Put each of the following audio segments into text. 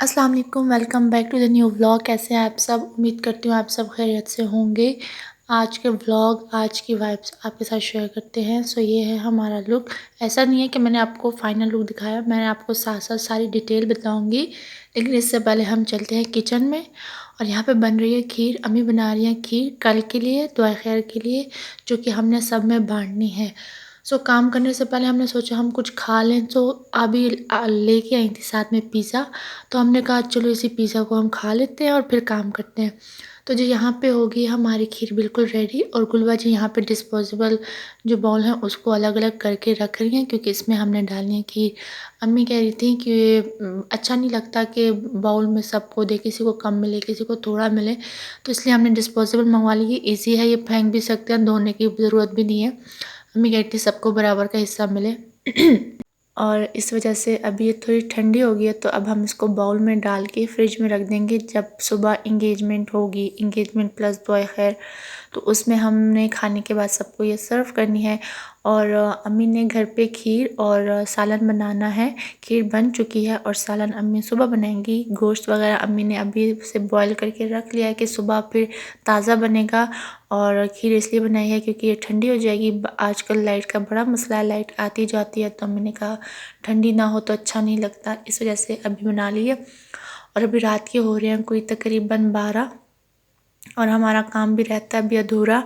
अस्सलाम वालेकुम, welcome back to the new vlog. कैसे हैं आप सब? उम्मीद करती हूँ आप सब खैरियत से होंगे। आज के व्लॉग, आज की वाइब्स आपके साथ शेयर करते हैं। ये है हमारा लुक। ऐसा नहीं है कि मैंने आपको फाइनल लुक दिखाया, मैंने आपको साथ साथ सारी डिटेल बताऊंगी। लेकिन इससे पहले हम चलते हैं किचन में। और यहाँ पे बन रही है खीर। अम्मी बना रही हैं खीर कल के लिए, दुआ खैर के लिए, जो कि हमने सब में बांटनी है। काम करने से पहले हमने सोचा हम कुछ खा लें, तो अभी लेके आई थी साथ में पिज़्ज़ा। तो हमने कहा चलो इसी पिज़्ज़ा को हम खा लेते हैं और फिर काम करते हैं। तो जो यहाँ पे होगी हमारी खीर बिल्कुल रेडी। और गुलवा जी यहाँ पे डिस्पोजेबल जो बाउल हैं उसको अलग अलग करके रख रही हैं, क्योंकि इसमें हमने डालनी है खीर। अम्मी कह रही थी कि अच्छा नहीं लगता कि बाउल में सबको दे, किसी को कम मिले किसी को थोड़ा मिले। तो इसलिए हमने डिस्पोजेबल मंगवा ली। ईजी है, ये फेंक भी सकते हैं, धोने की ज़रूरत भी नहीं है। अम्मी कहती थी सबको बराबर का हिस्सा मिले। और इस वजह से अभी ये थोड़ी ठंडी हो गई है, तो अब हम इसको बाउल में डाल के फ्रिज में रख देंगे। जब सुबह इंगेजमेंट होगी, इंगेजमेंट प्लस दुआ खैर, तो उसमें हमने खाने के बाद सबको ये सर्व करनी है। और अम्मी ने घर पे खीर और सालन बनाना है। खीर बन चुकी है और सालन अम्मी सुबह बनाएंगी। गोश्त वगैरह अम्मी ने अभी से बॉईल करके रख लिया है कि सुबह फिर ताज़ा बनेगा। और खीर इसलिए बनाई है क्योंकि ये ठंडी हो जाएगी। आजकल लाइट का बड़ा मसला है, लाइट आती जाती है, तो मैंने कहा ठंडी ना हो तो अच्छा नहीं लगता, इस वजह से अभी बना ली है। और अभी रात के हो रहे हैं कोई तकरीबन 12, और हमारा काम भी रहता है अभी अधूरा।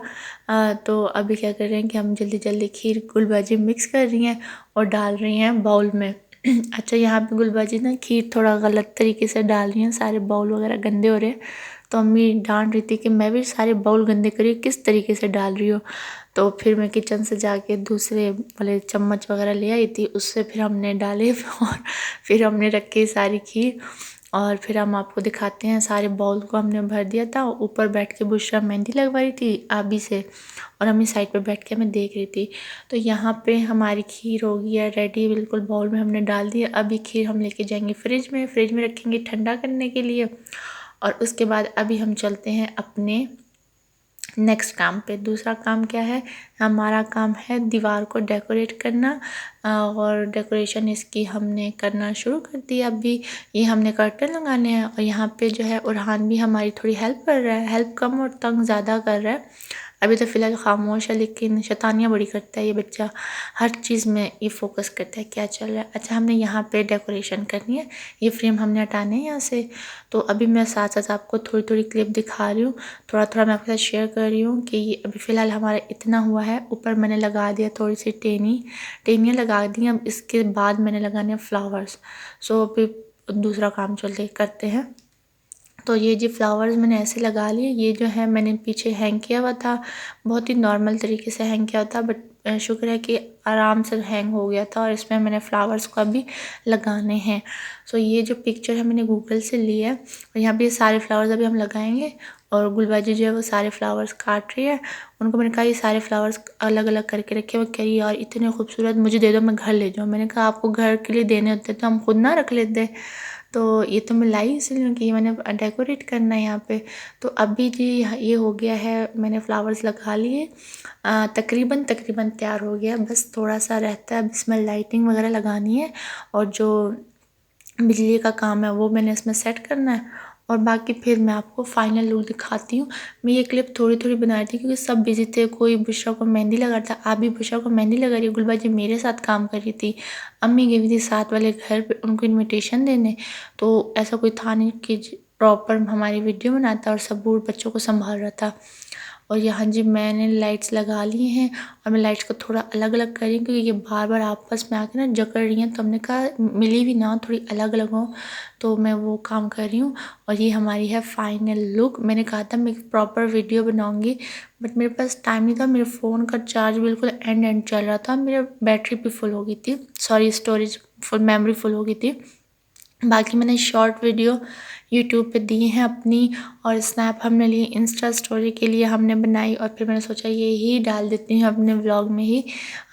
तो अभी क्या कर रहे हैं कि हम जल्दी जल्दी खीर गुलबाजी मिक्स कर रही हैं और डाल रही हैं बाउल में। अच्छा, यहाँ पे गुलबाजी ना खीर थोड़ा गलत तरीके से डाल रही हैं, सारे बाउल वगैरह गंदे हो रहे हैं। तो अम्मी डांट रही थी कि मैं भी सारे बाउल गंदे करी, किस तरीके से डाल रही हो। तो फिर मैं किचन से जाके दूसरे वाले चम्मच वगैरह ले आई थी, उससे फिर हमने डाले और फिर हमने रखी सारी खीर। और फिर हम आपको दिखाते हैं, सारे बाउल को हमने भर दिया था। ऊपर बैठ के बुशरा मेहंदी लगवा रही थी आबी से, और अम्मी साइड पर बैठ के हमें देख रही थी। तो यहाँ पे हमारी खीर हो गई है रेडी, बिल्कुल बाउल में हमने डाल दिया। अभी खीर हम लेके जाएंगे फ्रिज में रखेंगे ठंडा करने के लिए। और उसके बाद अभी हम चलते हैं अपने नेक्स्ट काम पे। दूसरा काम क्या है? हमारा काम है दीवार को डेकोरेट करना। और डेकोरेशन इसकी हमने करना शुरू कर दिया। अभी ये हमने कर्टन लगाने हैं, और यहाँ पे जो है उरहान भी हमारी थोड़ी हेल्प कर रहा है। हेल्प कम और तंग ज़्यादा कर रहा है। अभी तो फ़िलहाल खामोश है, लेकिन शैतानियाँ बड़ी करता है ये बच्चा। हर चीज़ में ये फोकस करता है क्या चल रहा है। अच्छा, हमने यहाँ पे डेकोरेशन करनी है, ये फ्रेम हमने हटाने हैं यहाँ से। तो अभी मैं साथ साथ आपको थोड़ी थोड़ी क्लिप दिखा रही हूँ, थोड़ा थोड़ा मैं आपके साथ शेयर कर रही हूँ कि ये अभी फ़िलहाल हमारा इतना हुआ है। ऊपर मैंने लगा दिया थोड़ी सी टेनियाँ लगा दी। अब इसके बाद मैंने लगाने हैं फ्लावर्स। अभी दूसरा काम चलते करते हैं। तो ये जो फ्लावर्स मैंने ऐसे लगा लिए, ये जो है मैंने पीछे हैंग किया हुआ था, बहुत ही नॉर्मल तरीके से हैंग किया हुआ था, बट शुक्र है कि आराम से हैंग हो गया था। और इसमें मैंने फ्लावर्स को अभी लगाने हैं। ये जो पिक्चर है मैंने गूगल से ली है, और यहाँ पे ये सारे फ्लावर्स अभी हम लगाएंगे। और गुलबाजी जो है वो सारे फ्लावर्स काट रही है। उनको मैंने कहा ये सारे फ्लावर्स अलग अलग करके रखे। वो कह रही यार इतने खूबसूरत, मुझे दे दो, मैं घर ले जाऊँ। मैंने कहा आपको घर के लिए देने होते तो हम खुद ना रख लेते। तो ये तो मैं लाई इसलिए कि मैंने डेकोरेट करना है यहाँ पे। तो अभी जी ये हो गया है, मैंने फ्लावर्स लगा लिए। तकरीबन तकरीबन तैयार हो गया, बस थोड़ा सा रहता है। अब इसमें लाइटिंग वगैरह लगानी है, और जो बिजली का काम है वो मैंने इसमें सेट करना है। और बाकी फिर मैं आपको फाइनल लुक दिखाती हूँ। मैं ये क्लिप थोड़ी थोड़ी बना रही थी क्योंकि सब बिजी थे। कोई बुशरा को मेहंदी लगा रहा था, आप भी बुशरा को मेहंदी लगा रही है, गुलबाजी मेरे साथ काम कर रही थी, अम्मी गई हुई थी साथ वाले घर पे उनको इन्विटेशन देने। तो ऐसा कोई था नहीं कि प्रॉपर हमारी वीडियो बनाता, और सब बूढ़ बच्चों को संभाल रहा था। और यहाँ जी मैंने लाइट्स लगा ली हैं, और मैं लाइट्स को थोड़ा अलग अलग कर रही हूँ क्योंकि ये बार बार आपस में आके ना जकड़ रही हैं। तो हमने कहा मिली भी ना, थोड़ी अलग अलग हो, तो मैं वो काम कर रही हूँ। और ये हमारी है फाइनल लुक। मैंने कहा था मैं प्रॉपर वीडियो बनाऊँगी, बट मेरे पास टाइम नहीं था। मेरे फ़ोन का चार्ज बिल्कुल एंड चल रहा था, मेरा बैटरी भी फुल हो गई थी, sorry storage full, memory full हो गई थी। बाकी मैंने शॉर्ट वीडियो यूट्यूब पे दी हैं अपनी, और स्नैप हमने लिए इंस्टा स्टोरी के लिए हमने बनाई। और फिर मैंने सोचा ये ही डाल देती हूँ अपने व्लॉग में ही।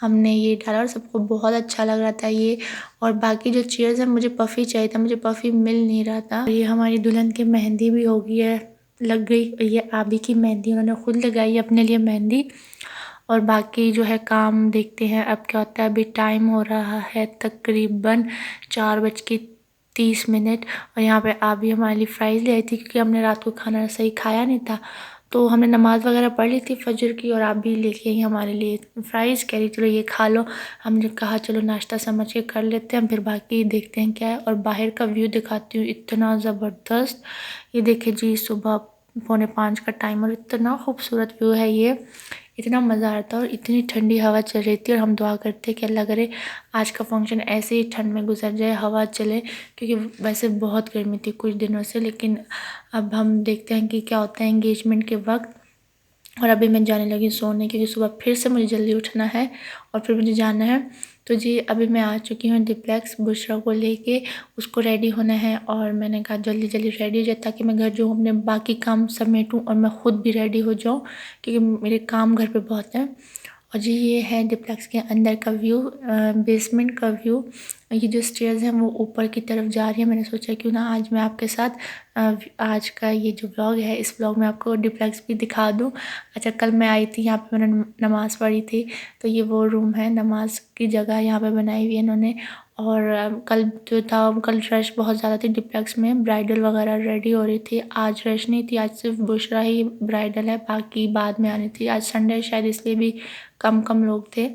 हमने ये डाला और सबको बहुत अच्छा लग रहा था ये। और बाकी जो चेयर्स है, मुझे पफ़ी चाहिए था, मुझे पफ़ी मिल नहीं रहा था। ये हमारी दुल्हन की मेहंदी भी हो गई है, लग गई। ये आबी की मेहंदी उन्होंने खुद लगाई अपने लिए मेहंदी। और बाकी जो है काम देखते हैं अब क्या होता है। अभी टाइम हो रहा है तकरीबन 4 बज के 30 मिनट। और यहाँ पे आप भी हमारे लिए फ़्राइज़ ले आई थी क्योंकि हमने रात को खाना सही खाया नहीं था। तो हमने नमाज़ वगैरह पढ़ ली थी फ़जर की, और आप भी लेके आई हमारे लिए फ़्राइज़। कह रही चलो ये खा लो। हमने कहा चलो नाश्ता समझ के कर लेते हैं, फिर बाकी देखते हैं क्या है। और बाहर का व्यू दिखाती हूँ, इतना ज़बरदस्त। ये देखिए जी, सुबह 4:45 का टाइम और इतना खूबसूरत व्यू है ये। इतना मज़ा आ रहा था और इतनी ठंडी हवा चल रही थी। और हम दुआ करते कि अल्लाह करे आज का फंक्शन ऐसे ही ठंड में गुजर जाए, हवा चले, क्योंकि वैसे बहुत गर्मी थी कुछ दिनों से। लेकिन अब हम देखते हैं कि क्या होता है एंगेजमेंट के वक्त। और अभी मैं जाने लगी सोने, क्योंकि सुबह फिर से मुझे जल्दी उठना है और फिर मुझे जाना है। तो जी अभी मैं आ चुकी हूँ डिप्लेक्स बुशरा को लेके, उसको रेडी होना है। और मैंने कहा जल्दी जल्दी रेडी हो जाए ताकि मैं घर जो अपने बाकी काम समेटूँ और मैं ख़ुद भी रेडी हो जाऊँ, क्योंकि मेरे काम घर पे बहुत हैं। और जी ये है डिप्लेक्स के अंदर का व्यू, बेसमेंट का व्यू। ये जो स्टेयर्स हैं वो ऊपर की तरफ जा रही है। मैंने सोचा क्यों ना आज मैं आपके साथ आज का ये जो व्लॉग है, इस व्लॉग में आपको डिप्लेक्स भी दिखा दूँ। अच्छा, कल मैं आई थी यहाँ पे, मैंने नमाज़ पढ़ी थी, तो ये वो रूम है, नमाज की जगह यहाँ पे बनाई हुई है इन्होंने। और कल जो था, कल रश बहुत ज़्यादा थी डिप्लेक्स में, ब्राइडल वगैरह रेडी हो रही थी। आज रश नहीं थी, आज सिर्फ बुशरा ही ब्राइडल है, बाकी बाद में आनी थी। आज संडे शायद इसलिए भी कम कम लोग थे।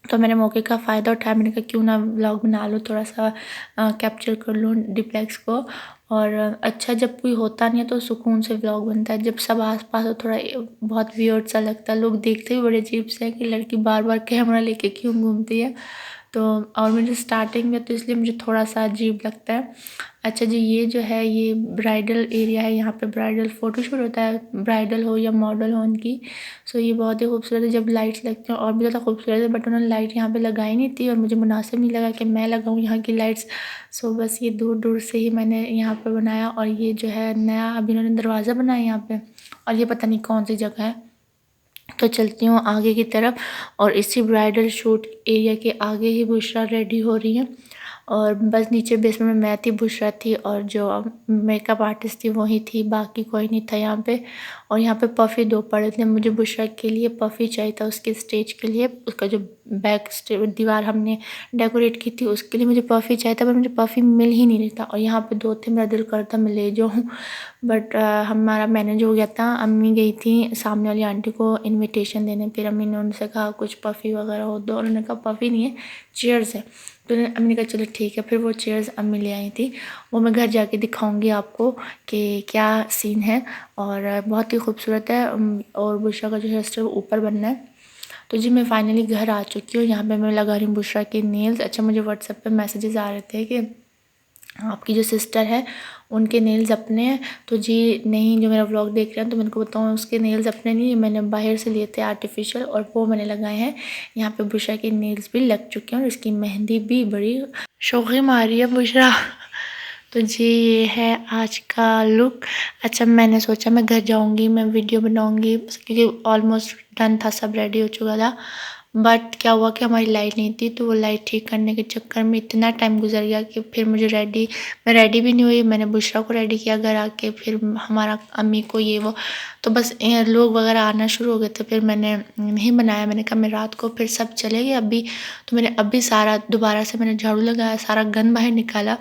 तो मैंने मौके का फ़ायदा उठाया, मैंने कहा क्यों ना व्लॉग बना लूँ, थोड़ा सा कैप्चर कर लूँ डिप्लेक्स को। और अच्छा, जब कोई होता नहीं है तो सुकून से व्लॉग बनता है। जब सब आस-पास हो थोड़ा बहुत वियर्ड सा लगता है, लोग देखते भी बड़े अजीब से हैं कि लड़की बार-बार कैमरा लेके क्यों घूमती है। तो और मुझे स्टार्टिंग में तो इसलिए मुझे थोड़ा सा अजीब लगता है। अच्छा जी, ये जो है ये ब्राइडल एरिया है, यहाँ पे ब्राइडल फ़ोटोशूट होता है, ब्राइडल हो या मॉडल हो उनकी। सो ये बहुत ही खूबसूरत है, जब लाइट्स लगती हैं और भी ज़्यादा खूबसूरत है। बट उन्होंने लाइट यहाँ पे लगाई नहीं थी और मुझे मुनासिब नहीं लगा कि मैं लगाऊँ यहाँ की लाइट्स। सो बस ये दूर दूर से ही मैंने यहाँ पर बनाया। और ये जो है नया अभी इन्होंने दरवाज़ा बनाया यहाँ पर, और ये पता नहीं कौन सी जगह है। तो चलती हूँ आगे की तरफ, और इसी ब्राइडल शूट एरिया के आगे ही बुशरा रेडी हो रही है। और बस नीचे बेसमेंट में मैं थी, बुशरा थी, और जो मेकअप आर्टिस्ट थी वही थी, बाकी कोई नहीं था यहाँ पे। और यहाँ पे पफ़ी 2 पड़े थे, मुझे बुशरा के लिए पफ़ी चाहिए था, उसके स्टेज के लिए। उसका जो बैक दीवार हमने डेकोरेट की थी उसके लिए मुझे पफ़ी चाहिए था, पर मुझे पफ़ी मिल ही नहीं रहा था। और यहाँ पे 2 थे, मेरा दिल करता मैं ले जाऊँ, बट हमारा मैनेज हो गया था। अम्मी गई थी सामने वाली आंटी को इनविटेशन देने, फिर अम्मी ने उनसे कहा कुछ पफ़ी वगैरह हो दो। उन्होंने कहा पफ़ी नहीं है, चेयर्स है। तो अम्मी ने कहा चलो ठीक है। फिर वो चेयर्स अम्मी ले आई थी, वो मैं घर जाके दिखाऊंगी आपको कि क्या सीन है। और बहुत ही खूबसूरत है। और बुशरा का जो हेयर स्टाइल ऊपर बनना है। तो जी मैं फाइनली घर आ चुकी हूँ। यहाँ पे मैं लगा रही हूँ बुशरा के नेल्स। अच्छा, मुझे व्हाट्सएप पे मैसेजेस आ रहे थे कि आपकी जो सिस्टर है उनके नेल्स अपने हैं। तो जी नहीं, जो मेरा व्लॉग देख रहे हैं तो मैं उनको बताऊँ उसके नेल्स अपने नहीं, मैंने बाहर से लिए थे आर्टिफिशियल, और वो मैंने लगाए हैं। यहाँ पे बुशरा के नेल्स भी लग चुके हैं और इसकी मेहंदी भी बड़ी शौक़ी मारी है बुशरा। तो जी ये है आज का लुक। अच्छा, मैंने सोचा मैं घर जाऊँगी, मैं वीडियो बनाऊँगी, क्योंकि ऑलमोस्ट डन था, सब रेडी हो चुका था। बट क्या हुआ कि हमारी लाइट नहीं थी, तो वो लाइट ठीक करने के चक्कर में इतना टाइम गुजर गया कि फिर मैं रेडी भी नहीं हुई। मैंने बुशरा को रेडी किया घर आके, फिर हमारा अम्मी को ये वो, तो बस लोग वगैरह आना शुरू हो गए थे। फिर मैंने नहीं बनाया, मैंने कहा मैं रात को फिर सब चले गए अभी। तो मैंने अभी सारा दोबारा से मैंने झाड़ू लगाया, सारा गंद बाहर निकाला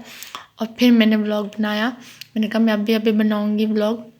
और फिर मैंने व्लॉग बनाया। मैंने कहा मैं अभी बनाऊँगी व्लॉग,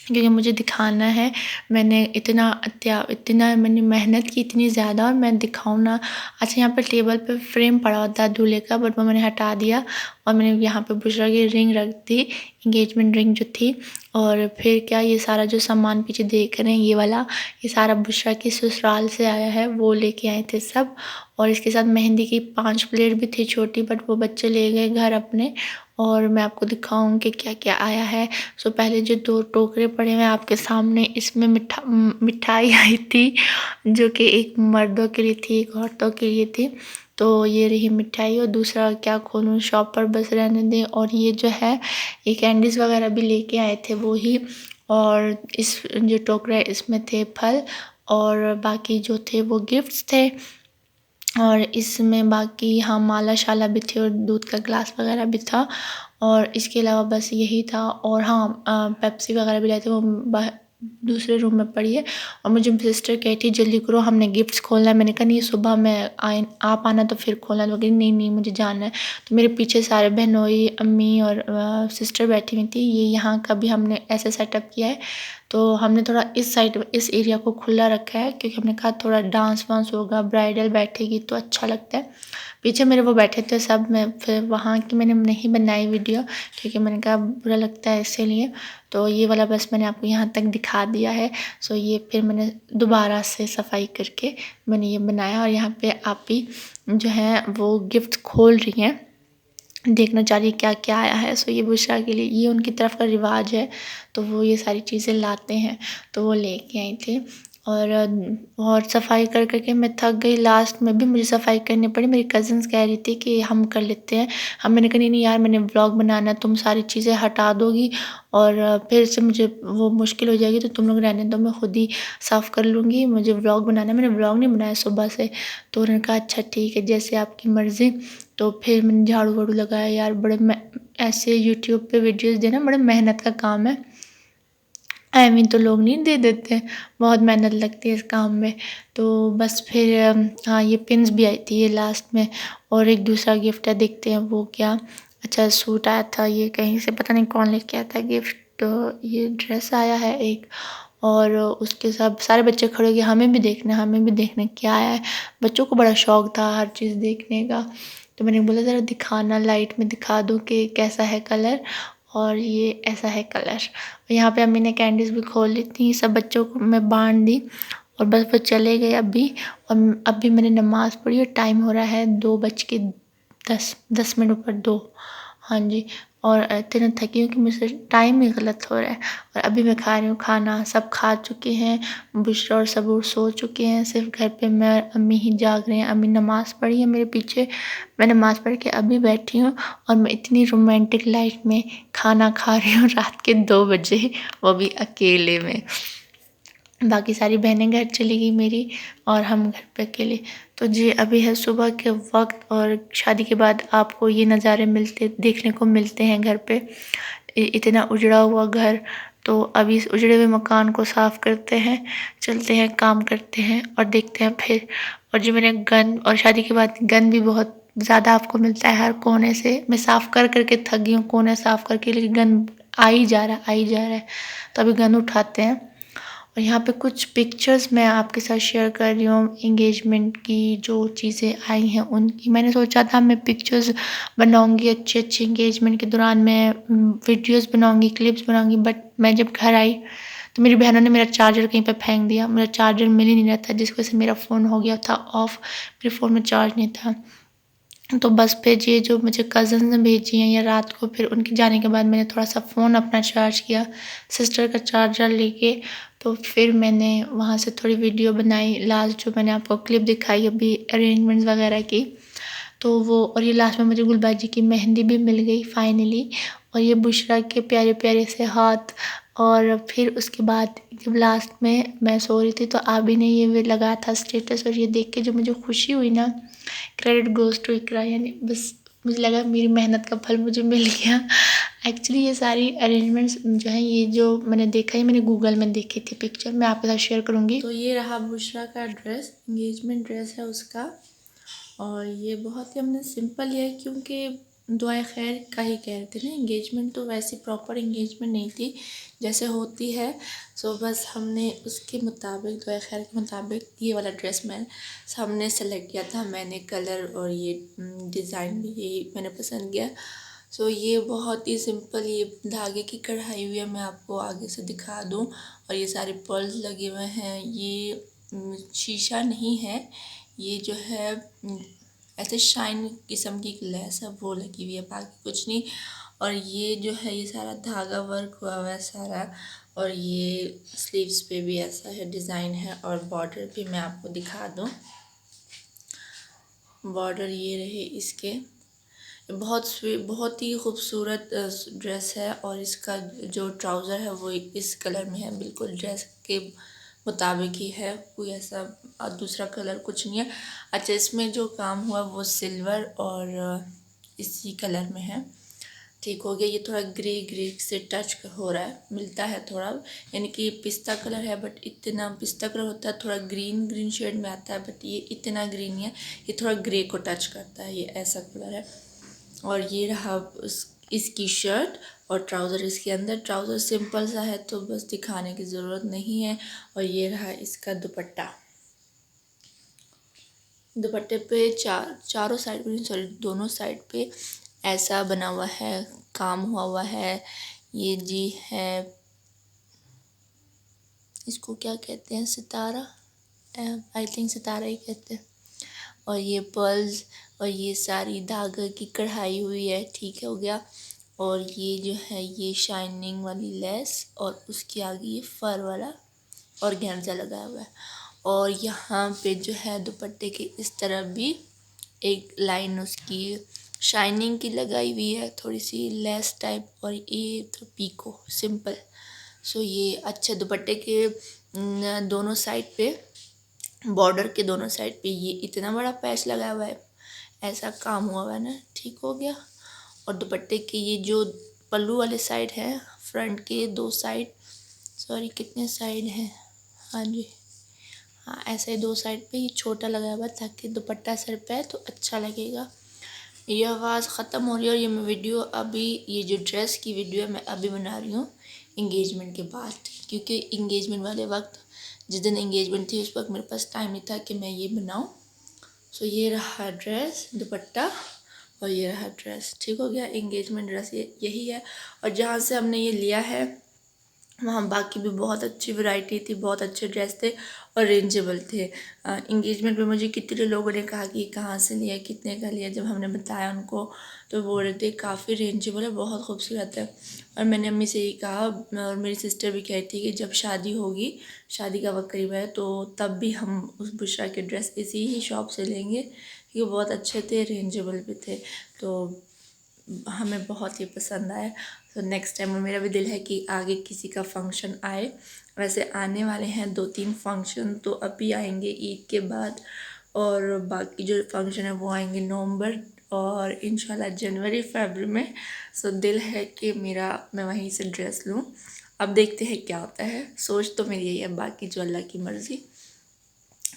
क्योंकि मुझे दिखाना है। मैंने इतना मैंने मेहनत की इतनी ज़्यादा, और मैं दिखाऊँ ना। अच्छा, यहाँ पे टेबल पे फ्रेम पड़ा हुआ था दूल्हे का, बट वो मैंने हटा दिया और मैंने यहाँ पे बुशरा की रिंग रख दी, इंगेजमेंट रिंग जो थी। और फिर क्या, ये सारा जो सामान पीछे देख रहे हैं ये वाला, ये सारा बुशरा की ससुराल से आया है, वो लेके आए थे सब। और इसके साथ मेहंदी की 5 प्लेट भी थी छोटी, बट वो बच्चे ले गए घर अपने। और मैं आपको दिखाऊँ कि क्या क्या आया है। सो पहले जो 2 टोकरे पड़े हुए हैं आपके सामने, इसमें मिठाई आई थी, जो कि एक मर्दों के लिए थी, एक औरतों के लिए थी। तो ये रही मिठाई, और दूसरा क्या खोलूँ, शॉप पर बस रहने दें। और ये जो है ये कैंडीज़ वगैरह भी लेके आए थे वो ही। और इस जो टोकरा है इसमें थे फल, और बाकी जो थे वो गिफ्ट्स थे। और इसमें बाकी हाँ माला शाला भी थी, और दूध का ग्लास वगैरह भी था। और इसके अलावा बस यही था। और हाँ पेप्सी वगैरह भी लाए थे, वो दूसरे रूम में पड़ी है। और मुझे सिस्टर कही थी जल्दी करो, हमने गिफ्ट्स खोलना है। मैंने कहा नहीं, सुबह मैं आप आना तो फिर खोलना। तो कही नहीं नहीं मुझे जाना है। तो मेरे पीछे सारे बहनोई, अम्मी और सिस्टर बैठी हुई थी। ये यहाँ का भी हमने ऐसे सेटअप किया है। तो हमने थोड़ा इस साइड, इस एरिया को खुला रखा है, क्योंकि हमने कहा थोड़ा डांस वांस होगा, ब्राइडल बैठेगी तो अच्छा लगता है। पीछे मेरे वो बैठे थे सब। मैं फिर वहाँ की मैंने नहीं बनाई वीडियो, क्योंकि मैंने कहा बुरा लगता है इसीलिए। तो ये वाला बस मैंने आपको यहाँ तक दिखा दिया है। सो ये फिर मैंने दोबारा से सफाई करके मैंने ये बनाया। और यहाँ पे आप भी जो है वो गिफ्ट खोल रही हैं, देखना चाह रही है क्या क्या आया है। सो ये बुशरा के लिए, ये उनकी तरफ का रिवाज है, तो वो ये सारी चीज़ें लाते हैं, तो वो लेके आई थी। और सफाई कर करके मैं थक गई। लास्ट में भी मुझे सफाई करनी पड़ी। मेरी कज़न्स कह रही थी कि हम कर लेते हैं। मैंने कहा नहीं यार, मैंने व्लॉग बनाना, तुम सारी चीज़ें हटा दोगी और फिर से मुझे वो मुश्किल हो जाएगी, तो तुम लोग रहने दो, मैं खुद ही साफ़ कर लूँगी, मुझे व्लॉग बनाना है। मैंने व्लॉग नहीं बनाया सुबह से। तो उन्होंने कहा अच्छा ठीक है, जैसे आपकी मर्ज़ी। तो फिर मैंने झाड़ू वाड़ू लगाया। यार बड़े ऐसे यूट्यूब पे वीडियोस देना बड़े मेहनत का काम है। मीन तो लोग नहीं दे देते, बहुत मेहनत लगती है इस काम में। तो बस फिर हाँ, ये पिन्स भी आई थी ये लास्ट में। और एक दूसरा गिफ्ट है, देखते हैं वो क्या। अच्छा सूट आया था, ये कहीं से पता नहीं कौन लेके आया था गिफ्ट। तो ये ड्रेस आया है एक, और उसके साथ सारे बच्चे खड़े हो गए, हमें भी देखना, हमें भी देखना क्या आया है। बच्चों को बड़ा शौक था हर चीज़ देखने का। तो मैंने बोला ज़रा दिखाना, लाइट में दिखा दो कि कैसा है कलर, और ये ऐसा है कलर। यहाँ पे अम्मी ने कैंडीज़ भी खोल ली थी, सब बच्चों को मैं बांट दी। और बस वो चले गए अभी। और अभी मैंने नमाज़ पढ़ी और टाइम हो रहा है 2:10 ऊपर 2। हाँ जी। और इतने थकी हूँ कि मुझसे टाइम ही गलत हो रहा है। और अभी मैं खा रही हूँ खाना, सब खा चुके हैं, बुशरा और सबूर सो चुके हैं, सिर्फ घर पे मैं और अम्मी ही जाग रहे हैं। अम्मी नमाज़ पढ़ी है मेरे पीछे, मैं नमाज़ पढ़ के अभी बैठी हूँ। और मैं इतनी रोमांटिक लाइफ में खाना खा रही हूँ रात के 2 बजे, वो भी अकेले में। बाकी सारी बहनें घर चली गई मेरी, और हम घर पे अकेले। तो जी अभी है सुबह के वक्त, और शादी के बाद आपको ये नज़ारे देखने को मिलते हैं घर पे। इतना उजड़ा हुआ घर। तो अभी इस उजड़े हुए मकान को साफ़ करते हैं, चलते हैं, काम करते हैं और देखते हैं फिर। और जो मैंने गंद, और शादी के बाद गंद भी बहुत ज़्यादा आपको मिलता है हर कोने से। मैं साफ़ कर करके थक गई हूँ कोने साफ़ करके, लेकिन गंद आ ही जा रहा है, आ ही जा रहा है। तो अभी गंद उठाते हैं। और यहाँ पे कुछ पिक्चर्स मैं आपके साथ शेयर कर रही हूँ, एंगेजमेंट की जो चीज़ें आई हैं उनकी। मैंने सोचा था मैं पिक्चर्स बनाऊँगी अच्छी अच्छी, एंगेजमेंट के दौरान मैं वीडियोस बनाऊँगी, क्लिप्स बनाऊँगी। बट मैं जब घर आई तो मेरी बहनों ने मेरा चार्जर कहीं पे फेंक दिया। मेरा चार्जर मिल ही नहीं रहा था, जिस वजह से मेरा फ़ोन हो गया था ऑफ़, मेरे फ़ोन में चार्ज नहीं था। तो बस फिर ये जो मुझे कज़न्स ने भेजी हैं, या रात को फिर उनके जाने के बाद मैंने थोड़ा सा फ़ोन अपना चार्ज किया सिस्टर का चार्जर लेके। तो फिर मैंने वहाँ से थोड़ी वीडियो बनाई। लास्ट जो मैंने आपको क्लिप दिखाई अभी अरेंजमेंट्स वगैरह की, तो वो, और ये लास्ट में मुझे गुलबाजी की मेहंदी भी मिल गई फाइनली। और ये बुशरा के प्यारे प्यारे से हाथ। और फिर उसके बाद जब लास्ट में मैं सो रही थी तो आबी ने ये लगाया था स्टेटस, और ये देख के जो मुझे खुशी हुई ना, क्रेडिट गोज़ टू इकरा, यानी बस मुझे लगा मेरी मेहनत का फल मुझे मिल गया। एक्चुअली ये सारी अरेंजमेंट्स जो हैं, ये जो मैंने देखा है, मैंने गूगल में देखी थी पिक्चर, मैं आपके साथ शेयर करूँगी। तो ये रहा बुशरा का ड्रेस, एंगेजमेंट ड्रेस है उसका। और ये बहुत ही हमने सिंपल लिया है, क्योंकि दुआए खैर का ही कह रहे थे ना, एंगेजमेंट तो वैसी प्रॉपर एंगेजमेंट नहीं थी जैसे होती है। सो बस हमने उसके मुताबिक, दुआए खैर के मुताबिक ये वाला ड्रेस मैं सामने सेलेक्ट किया था मैंने। कलर और ये डिज़ाइन भी यही मैंने पसंद किया। सो ये बहुत ही सिंपल, ये धागे की कढ़ाई हुई है, मैं आपको आगे से दिखा दूँ। और ये सारे पर्ल्स लगे हुए हैं। ये शीशा नहीं है, ये जो है ऐसे शाइन किस्म की एक लेस है वो लगी हुई है, बाकी कुछ नहीं। और ये जो है ये सारा धागा वर्क हुआ हुआ है सारा। और ये स्लीव्स पे भी ऐसा है डिज़ाइन है। और बॉर्डर भी मैं आपको दिखा दूँ, बॉर्डर ये रहे इसके। बहुत ही खूबसूरत ड्रेस है। और इसका जो ट्राउज़र है वो इस कलर में है, बिल्कुल ड्रेस के मुताबिक ही है, कोई ऐसा दूसरा कलर कुछ नहीं है। अच्छा, इसमें जो काम हुआ वो सिल्वर और इसी कलर में है। ठीक हो गया। ये थोड़ा ग्रे ग्रे से टच हो रहा है, मिलता है थोड़ा, यानी कि पिस्ता कलर है बट इतना पिस्ता कलर होता है थोड़ा ग्रीन ग्रीन शेड में आता है, बट ये इतना ग्रीन नहीं है, ये थोड़ा ग्रे को टच करता है, ये ऐसा कलर है। और ये रहा इसकी शर्ट और ट्राउज़र इसके अंदर। ट्राउज़र सिंपल सा है तो बस दिखाने की ज़रूरत नहीं है। और ये रहा इसका दुपट्टा। दुपट्टे पे चारों साइड पे, सॉरी दोनों साइड पे ऐसा बना हुआ है, काम हुआ है। ये जी है, इसको क्या कहते हैं, सितारा, आई थिंक सितारा ही कहते हैं। और ये पर्ल्स और ये सारी धागे की कढ़ाई हुई है, ठीक है हो गया। और ये जो है ये शाइनिंग वाली लेस और उसके आगे ये फर वाला और गेंजा लगाया हुआ है। और यहाँ पे जो है दुपट्टे के इस तरफ भी एक लाइन उसकी शाइनिंग की लगाई हुई है, थोड़ी सी लेस टाइप, और ये तो पीको सिंपल। सो ये अच्छे दुपट्टे के दोनों साइड पे, बॉर्डर के दोनों साइड पे ये इतना बड़ा पैच लगा हुआ है, ऐसा काम हुआ है ना, ठीक हो गया। और दुपट्टे के ये जो पल्लू वाले साइड है, फ्रंट के दो साइड, सॉरी कितने साइड हैं, हाँ जी हाँ, ऐसे दो साइड पे ये छोटा लगा हुआ ताकि दुपट्टा सर पे है तो अच्छा लगेगा। ये आवाज़ ख़त्म हो रही है और ये मैं वीडियो अभी, ये जो ड्रेस की वीडियो है मैं अभी बना रही हूँ इंगेजमेंट के बाद, क्योंकि इंगेजमेंट वाले वक्त, जिस दिन इंगेजमेंट थी उस वक्त मेरे पास टाइम नहीं था कि मैं ये बनाऊँ। सो ये रहा ड्रेस, दुपट्टा और ये रहा ड्रेस, ठीक हो गया। इंगेजमेंट ड्रेस ये यही है। और जहाँ से हमने ये लिया है वहाँ बाकी भी बहुत अच्छी वैरायटी थी, बहुत अच्छे ड्रेस थे और रेंजेबल थे। इंगेजमेंट में मुझे कितने लोगों ने कहा कि कहाँ से लिया, कितने का लिया, जब हमने बताया उनको तो बोल रहे थे काफ़ी रेंजेबल है, बहुत खूबसूरत है। और मैंने अम्मी से ये कहा, और मेरी सिस्टर भी कही थी कि जब शादी होगी, शादी का वक्त करीब है, तो तब भी हम उस बुशरा के ड्रेस इसी ही शॉप से लेंगे, क्योंकि बहुत अच्छे थे, रेंजेबल भी थे, तो हमें बहुत ही पसंद आया। तो नेक्स्ट टाइम मेरा भी दिल है कि आगे किसी का फंक्शन आए, वैसे आने वाले हैं 2-3 फंक्शन, तो अभी आएंगे ईद के बाद, और बाकी जो फंक्शन है वो आएंगे नवंबर और इंशाल्लाह जनवरी फरवरी में। सो दिल है कि मेरा मैं वहीं से ड्रेस लूँ, अब देखते हैं क्या होता है। सोच तो मेरी यही है, बाकी जो अल्लाह की मर्ज़ी।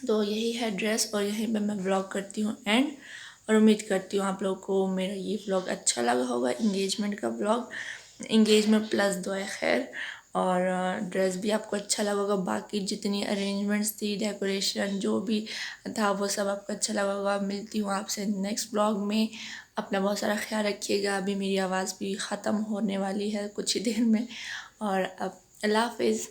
तो यही है ड्रेस और यहीं पे मैं व्लॉग करती हूँ एंड, और उम्मीद करती हूँ आप लोगों को मेरा ये व्लॉग अच्छा लगा होगा, इंगेजमेंट का व्लॉग, इंगेजमेंट प्लस दुआ खैर। और ड्रेस भी आपको अच्छा लगा होगा, बाकी जितनी अरेंजमेंट्स थी, डेकोरेशन जो भी था वो सब आपको अच्छा लगा होगा। मिलती हूँ आपसे नेक्स्ट व्लॉग में, अपना बहुत सारा ख्याल रखिएगा। अभी मेरी आवाज़ भी ख़त्म होने वाली है कुछ ही देर में, और अब अल्लाह हाफिज़।